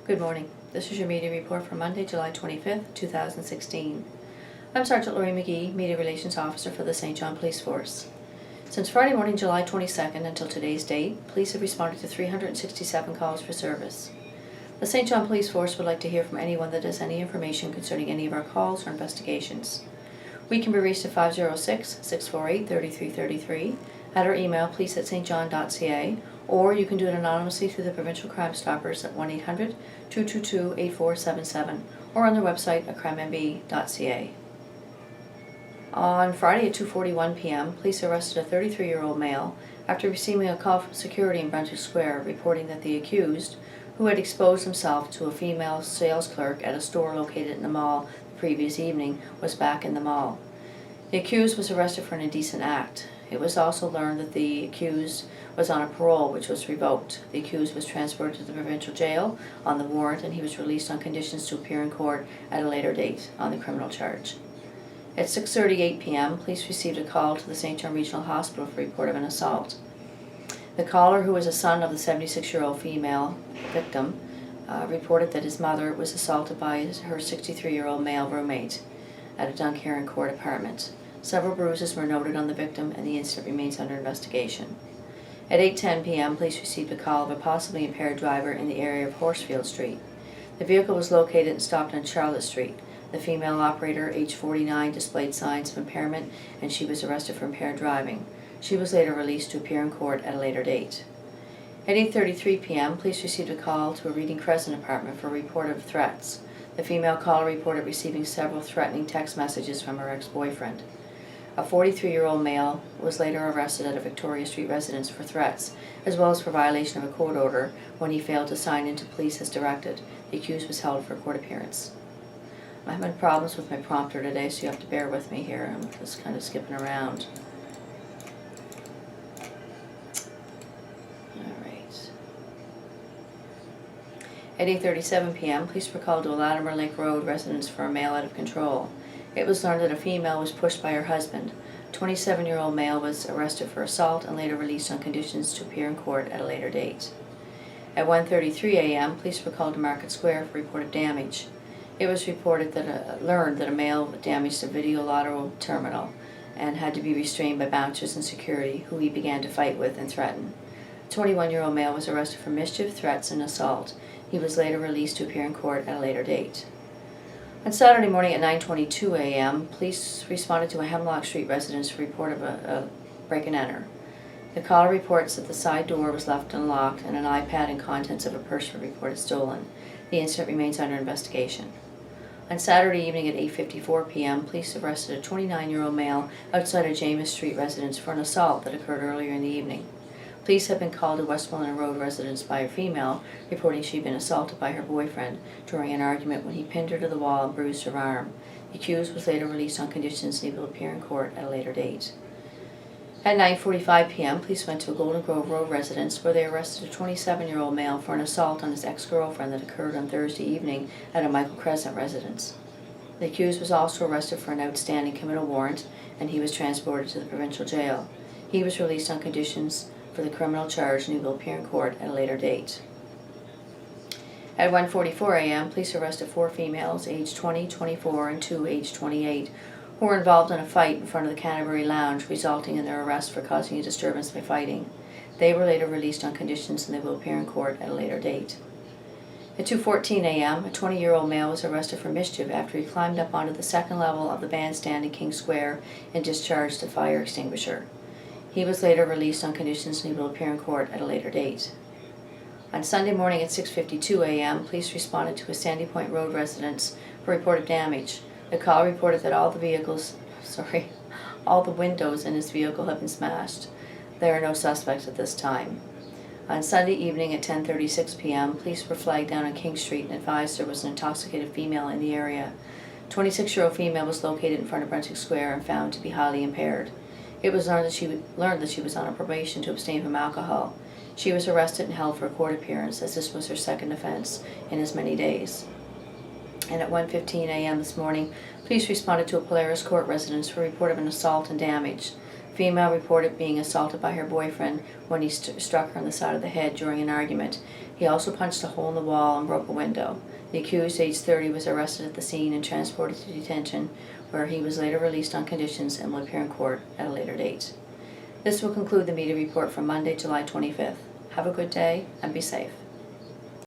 Good morning. This is your media report for Monday, July 25th, 2016. I'm Sergeant Laurie McGee, Media Relations Officer for the St. John Police Force. Since Friday morning, July 22nd until today's date, police have responded to 367 calls for service. The St. John Police Force would like to hear from anyone that has any information concerning any of our calls or investigations. We can be reached at 506-648-3333, at our email police@stjohn.ca, or you can do it anonymously through the Provincial Crime Stoppers at 1-800-222-8477 or on their website at crimemb.ca. On Friday at 2:41 p.m., police arrested a 33-year-old male after receiving a call from security in Brunswick Square reporting that the accused, who had exposed himself to a female sales clerk at a store located in the mall the previous evening, was back in the mall. The accused was arrested for an indecent act. It was also learned that the accused was on a parole which was revoked. The accused was transferred to the provincial jail on the warrant, and he was released on conditions to appear in court at a later date on the criminal charge. At 6:38 p.m., police received a call to the St. John Regional Hospital for report of an assault. The caller, who was a son of the 76-year-old female victim, reported that his mother was assaulted by her 63-year-old male roommate at a Dunkerron Court apartment. Several bruises were noted on the victim, and the incident remains under investigation. At 8:10 p.m., police received a call of a possibly impaired driver in the area of Horsfield Street. The vehicle was located and stopped on Charlotte Street. The female operator, age 49, displayed signs of impairment, and she was arrested for impaired driving. She was later released to appear in court at a later date. At 8:33 p.m., police received a call to a Reading Crescent apartment for a report of threats. The female caller reported receiving several threatening text messages from her ex-boyfriend. A 43-year-old male was later arrested at a Victoria Street residence for threats, as well as for violation of a court order when he failed to sign into police as directed. The accused was held for a court appearance. I'm having problems with my prompter today, so you have to bear with me here. I'm just kind of skipping around. Alright. At 8:37 p.m., police were called to a Latimer Lake Road residence for a male out of control. It was learned that a female was pushed by her husband. A 27-year-old male was arrested for assault and later released on conditions to appear in court at a later date. At 1:33 a.m., police were called to Market Square for reported damage. It was reported that learned that a male damaged a Video Lotto terminal and had to be restrained by bouncers and security, who he began to fight with and threaten. A 21-year-old male was arrested for mischief, threats, and assault. He was later released to appear in court at a later date. On Saturday morning at 9:22 a.m., police responded to a Hemlock Street residence for report of a break-and-enter. The caller reports that the side door was left unlocked and an iPad and contents of a purse were reported stolen. The incident remains under investigation. On Saturday evening at 8:54 p.m., police arrested a 29-year-old male outside a James Street residence for an assault that occurred earlier in the evening. Police have been called to Westmoreland Road residence by a female, reporting she'd been assaulted by her boyfriend during an argument when he pinned her to the wall and bruised her arm. The accused was later released on conditions and able to appear in court at a later date. At 9:45 p.m., police went to a Golden Grove Road residence where they arrested a 27-year-old male for an assault on his ex-girlfriend that occurred on Thursday evening at a Michael Crescent residence. The accused was also arrested for an outstanding committal warrant, and he was transported to the provincial jail. He was released on conditions for the criminal charge, and he will appear in court at a later date. At 1:44 a.m., police arrested 4 females, aged 20, 24, and 2 aged 28, who were involved in a fight in front of the Canterbury Lounge, resulting in their arrest for causing a disturbance by fighting. They were later released on conditions, and they will appear in court at a later date. At 2:14 a.m., a 20-year-old male was arrested for mischief after he climbed up onto the second level of the bandstand in King Square and discharged a fire extinguisher. He was later released on conditions, and he will appear in court at a later date. On Sunday morning at 6:52 a.m., police responded to a Sandy Point Road residence for report of damage. The call reported that all the windows in his vehicle have been smashed. There are no suspects at this time. On Sunday evening at 10:36 p.m., police were flagged down on King Street and advised there was an intoxicated female in the area. A 26-year-old female was located in front of Brunswick Square and found to be highly impaired. It was learned that she was on a probation to abstain from alcohol. She was arrested and held for a court appearance, as this was her second offense in as many days. And at 1:15 a.m. this morning, police responded to a Polaris Court residence for a report of an assault and damage. Female reported being assaulted by her boyfriend when he struck her on the side of the head during an argument. He also punched a hole in the wall and broke a window. The accused, aged 30, was arrested at the scene and transported to detention, where he was later released on conditions and will appear in court at a later date. This will conclude the media report for Monday, July 25th. Have a good day and be safe.